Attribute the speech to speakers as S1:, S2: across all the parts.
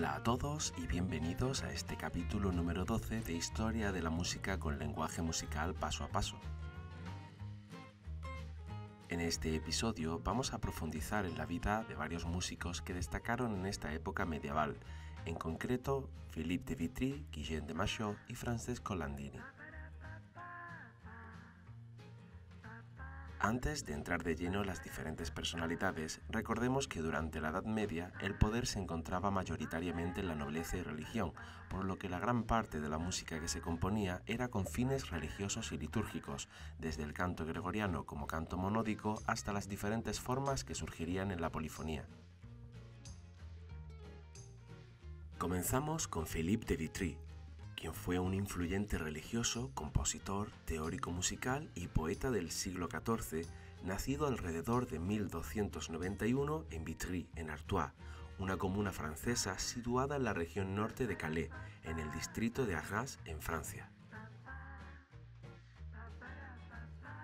S1: Hola a todos y bienvenidos a este capítulo número 12 de Historia de la música con lenguaje musical paso a paso. En este episodio vamos a profundizar en la vida de varios músicos que destacaron en esta época medieval, en concreto Philippe de Vitry, Guillaume de Machaut y Francesco Landini. Antes de entrar de lleno en las diferentes personalidades, recordemos que durante la Edad Media el poder se encontraba mayoritariamente en la nobleza y religión, por lo que la gran parte de la música que se componía era con fines religiosos y litúrgicos, desde el canto gregoriano como canto monódico hasta las diferentes formas que surgirían en la polifonía. Comenzamos con Philippe de Vitry, quien fue un influyente religioso, compositor, teórico musical y poeta del siglo XIV, nacido alrededor de 1291 en Vitry, en Artois, una comuna francesa situada en la región norte de Calais, en el distrito de Arras, en Francia.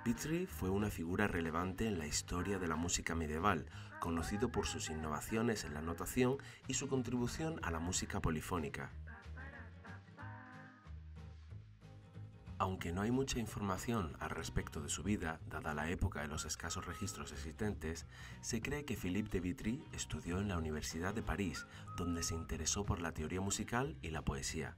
S1: Vitry fue una figura relevante en la historia de la música medieval, conocido por sus innovaciones en la notación y su contribución a la música polifónica. Aunque no hay mucha información al respecto de su vida, dada la época de los escasos registros existentes, se cree que Philippe de Vitry estudió en la Universidad de París, donde se interesó por la teoría musical y la poesía.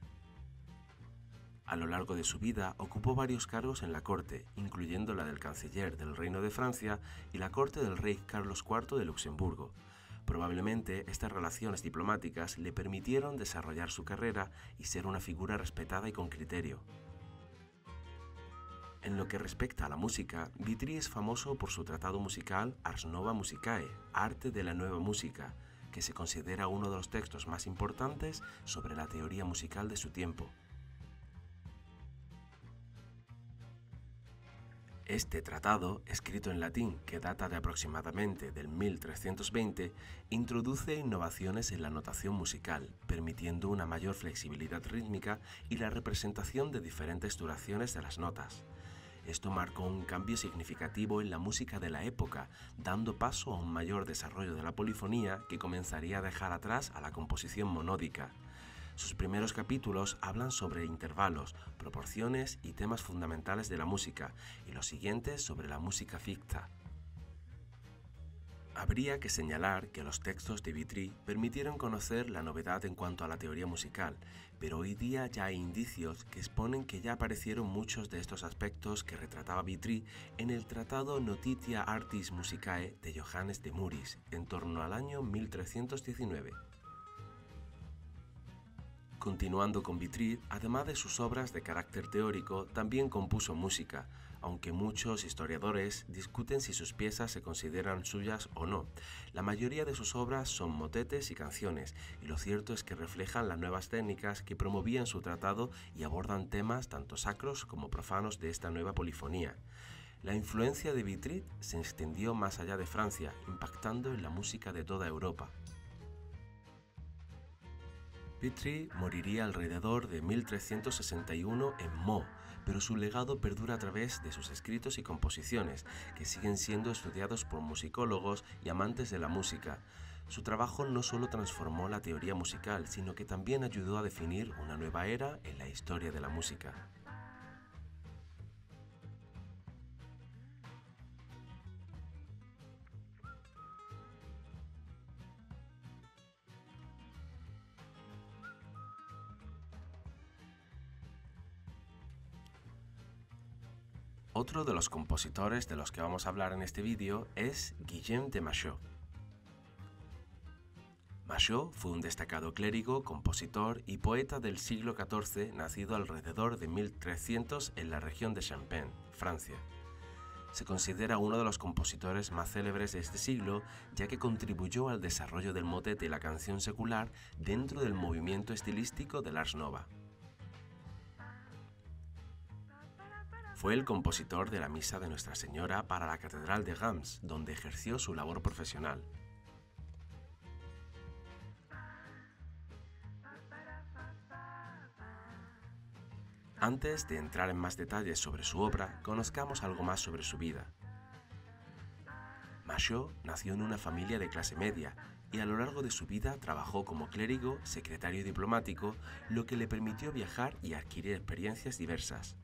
S1: A lo largo de su vida ocupó varios cargos en la corte, incluyendo la del canciller del Reino de Francia y la corte del rey Carlos IV de Luxemburgo. Probablemente estas relaciones diplomáticas le permitieron desarrollar su carrera y ser una figura respetada y con criterio. En lo que respecta a la música, Vitry es famoso por su tratado musical Ars Nova Musicae, Arte de la Nueva Música, que se considera uno de los textos más importantes sobre la teoría musical de su tiempo. Este tratado, escrito en latín que data de aproximadamente del 1320, introduce innovaciones en la notación musical, permitiendo una mayor flexibilidad rítmica y la representación de diferentes duraciones de las notas. Esto marcó un cambio significativo en la música de la época, dando paso a un mayor desarrollo de la polifonía que comenzaría a dejar atrás a la composición monódica. Sus primeros capítulos hablan sobre intervalos, proporciones y temas fundamentales de la música, y los siguientes sobre la música ficta. Habría que señalar que los textos de Vitry permitieron conocer la novedad en cuanto a la teoría musical, pero hoy día ya hay indicios que exponen que ya aparecieron muchos de estos aspectos que retrataba Vitry en el tratado Notitia Artis Musicae de Johannes de Muris, en torno al año 1319. Continuando con Vitry, además de sus obras de carácter teórico, también compuso música, aunque muchos historiadores discuten si sus piezas se consideran suyas o no. La mayoría de sus obras son motetes y canciones, y lo cierto es que reflejan las nuevas técnicas que promovían su tratado y abordan temas tanto sacros como profanos de esta nueva polifonía. La influencia de Vitry se extendió más allá de Francia, impactando en la música de toda Europa. Vitry moriría alrededor de 1361 en Meaux, pero su legado perdura a través de sus escritos y composiciones, que siguen siendo estudiados por musicólogos y amantes de la música. Su trabajo no solo transformó la teoría musical, sino que también ayudó a definir una nueva era en la historia de la música. Otro de los compositores de los que vamos a hablar en este vídeo es Guillaume de Machaut. Machaut fue un destacado clérigo, compositor y poeta del siglo XIV, nacido alrededor de 1300 en la región de Champagne, Francia. Se considera uno de los compositores más célebres de este siglo, ya que contribuyó al desarrollo del motete y la canción secular dentro del movimiento estilístico del Ars Nova. Fue el compositor de la Misa de Nuestra Señora para la Catedral de Reims, donde ejerció su labor profesional. Antes de entrar en más detalles sobre su obra, conozcamos algo más sobre su vida. Machaut nació en una familia de clase media y a lo largo de su vida trabajó como clérigo, secretario y diplomático, lo que le permitió viajar y adquirir experiencias diversas.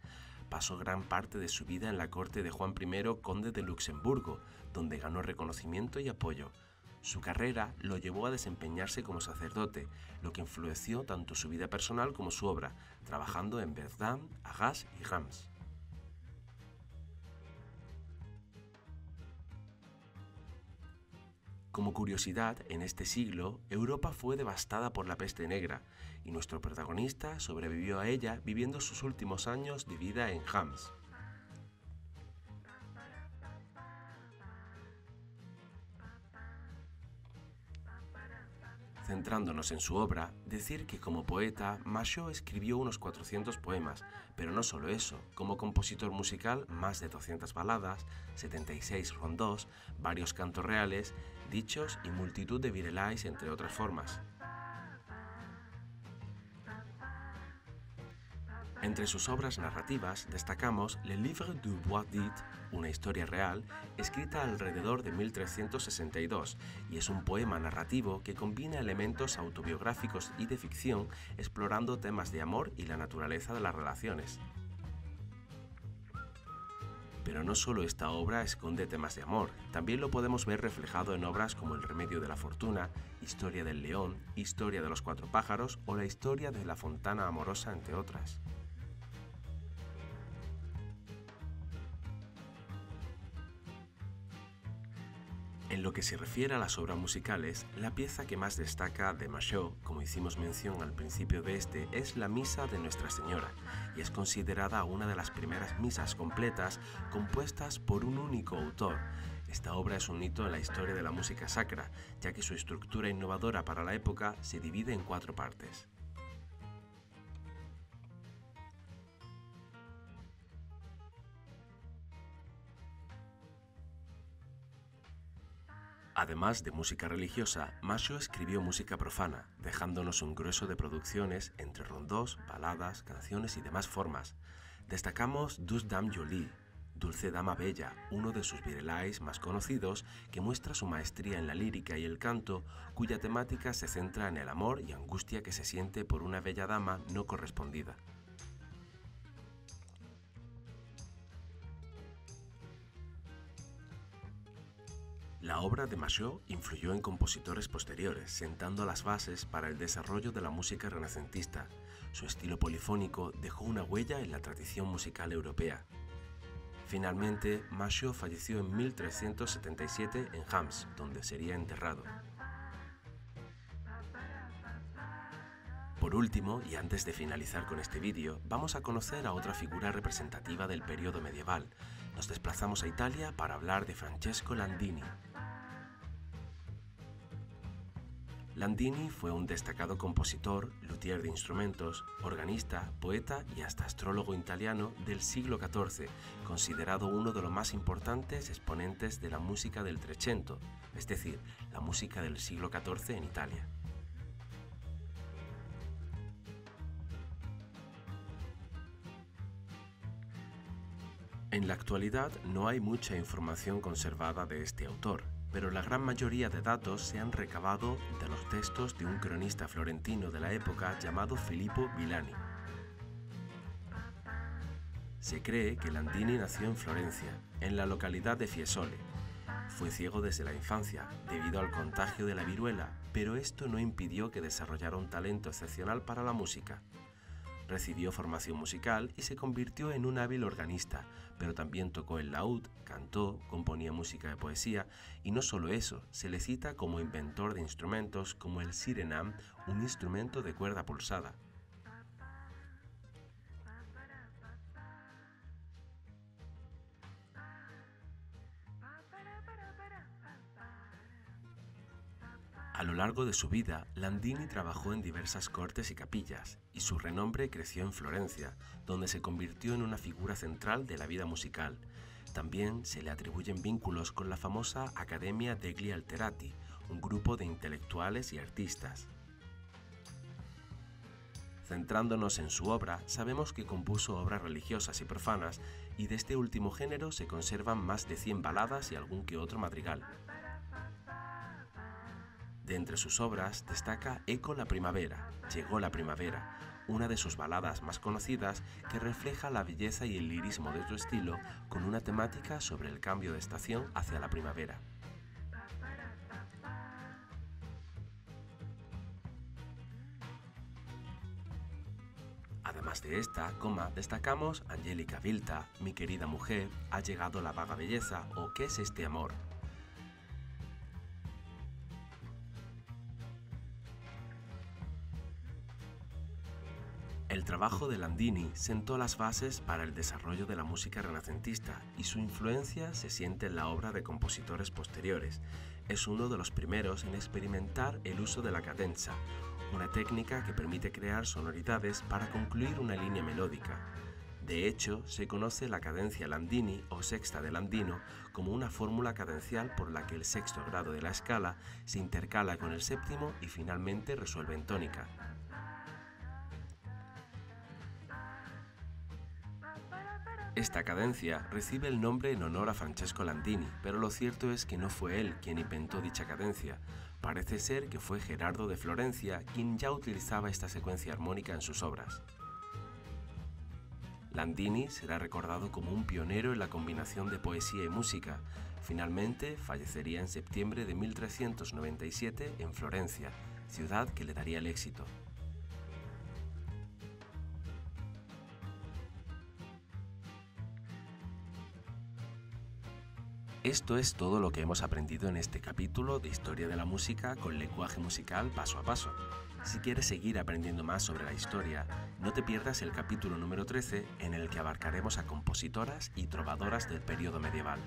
S1: Pasó gran parte de su vida en la corte de Juan I, conde de Luxemburgo, donde ganó reconocimiento y apoyo. Su carrera lo llevó a desempeñarse como sacerdote, lo que influenció tanto su vida personal como su obra, trabajando en Verdun, Arras y Reims. Como curiosidad, en este siglo, Europa fue devastada por la peste negra y nuestro protagonista sobrevivió a ella viviendo sus últimos años de vida en Reims. Centrándonos en su obra, decir que como poeta, Machaut escribió unos 400 poemas, pero no solo eso, como compositor musical, más de 200 baladas, 76 rondós, varios cantos reales, dichos y multitud de virelais, entre otras formas. Entre sus obras narrativas destacamos Le Livre du Bois d'It, una historia real, escrita alrededor de 1362, y es un poema narrativo que combina elementos autobiográficos y de ficción, explorando temas de amor y la naturaleza de las relaciones. Pero no solo esta obra esconde temas de amor, también lo podemos ver reflejado en obras como El remedio de la fortuna, Historia del león, Historia de los cuatro pájaros o La historia de la fontana amorosa, entre otras. En lo que se refiere a las obras musicales, la pieza que más destaca de Machaut, como hicimos mención al principio de este, es la Misa de Nuestra Señora, y es considerada una de las primeras misas completas compuestas por un único autor. Esta obra es un hito en la historia de la música sacra, ya que su estructura innovadora para la época se divide en 4 partes. Además de música religiosa, Machaut escribió música profana, dejándonos un grueso de producciones entre rondós, baladas, canciones y demás formas. Destacamos Douce Dame Jolie, Dulce Dama Bella, uno de sus virelais más conocidos, que muestra su maestría en la lírica y el canto, cuya temática se centra en el amor y angustia que se siente por una bella dama no correspondida. La obra de Machaut influyó en compositores posteriores, sentando las bases para el desarrollo de la música renacentista. Su estilo polifónico dejó una huella en la tradición musical europea. Finalmente, Machaut falleció en 1377 en Reims, donde sería enterrado. Por último, y antes de finalizar con este vídeo, vamos a conocer a otra figura representativa del periodo medieval. Nos desplazamos a Italia para hablar de Francesco Landini. Landini fue un destacado compositor, luthier de instrumentos, organista, poeta y hasta astrólogo italiano del siglo XIV, considerado uno de los más importantes exponentes de la música del Trecento, es decir, la música del siglo XIV en Italia. En la actualidad no hay mucha información conservada de este autor, pero la gran mayoría de datos se han recabado de los textos de un cronista florentino de la época llamado Filippo Villani. Se cree que Landini nació en Florencia, en la localidad de Fiesole. Fue ciego desde la infancia, debido al contagio de la viruela, pero esto no impidió que desarrollara un talento excepcional para la música. Recibió formación musical y se convirtió en un hábil organista, pero también tocó el laúd, cantó, componía música de poesía y no solo eso, se le cita como inventor de instrumentos como el sirenam, un instrumento de cuerda pulsada. A lo largo de su vida, Landini trabajó en diversas cortes y capillas, y su renombre creció en Florencia, donde se convirtió en una figura central de la vida musical. También se le atribuyen vínculos con la famosa Accademia degli Alterati, un grupo de intelectuales y artistas. Centrándonos en su obra, sabemos que compuso obras religiosas y profanas, y de este último género se conservan más de 100 baladas y algún que otro madrigal. De entre sus obras destaca Eco la primavera, Llegó la primavera, una de sus baladas más conocidas que refleja la belleza y el lirismo de su estilo con una temática sobre el cambio de estación hacia la primavera. Además de esta, destacamos Angélica Vilta, Mi querida mujer, Ha llegado la vaga belleza o ¿Qué es este amor? El trabajo de Landini sentó las bases para el desarrollo de la música renacentista y su influencia se siente en la obra de compositores posteriores. Es uno de los primeros en experimentar el uso de la cadenza, una técnica que permite crear sonoridades para concluir una línea melódica. De hecho, se conoce la cadencia Landini o sexta de Landino como una fórmula cadencial por la que el sexto grado de la escala se intercala con el séptimo y finalmente resuelve en tónica. Esta cadencia recibe el nombre en honor a Francesco Landini, pero lo cierto es que no fue él quien inventó dicha cadencia. Parece ser que fue Gerardo de Florencia quien ya utilizaba esta secuencia armónica en sus obras. Landini será recordado como un pionero en la combinación de poesía y música. Finalmente fallecería en septiembre de 1397 en Florencia, ciudad que le daría el éxito. Esto es todo lo que hemos aprendido en este capítulo de Historia de la Música con lenguaje musical paso a paso. Si quieres seguir aprendiendo más sobre la historia, no te pierdas el capítulo número 13 en el que abarcaremos a compositoras y trovadoras del periodo medieval.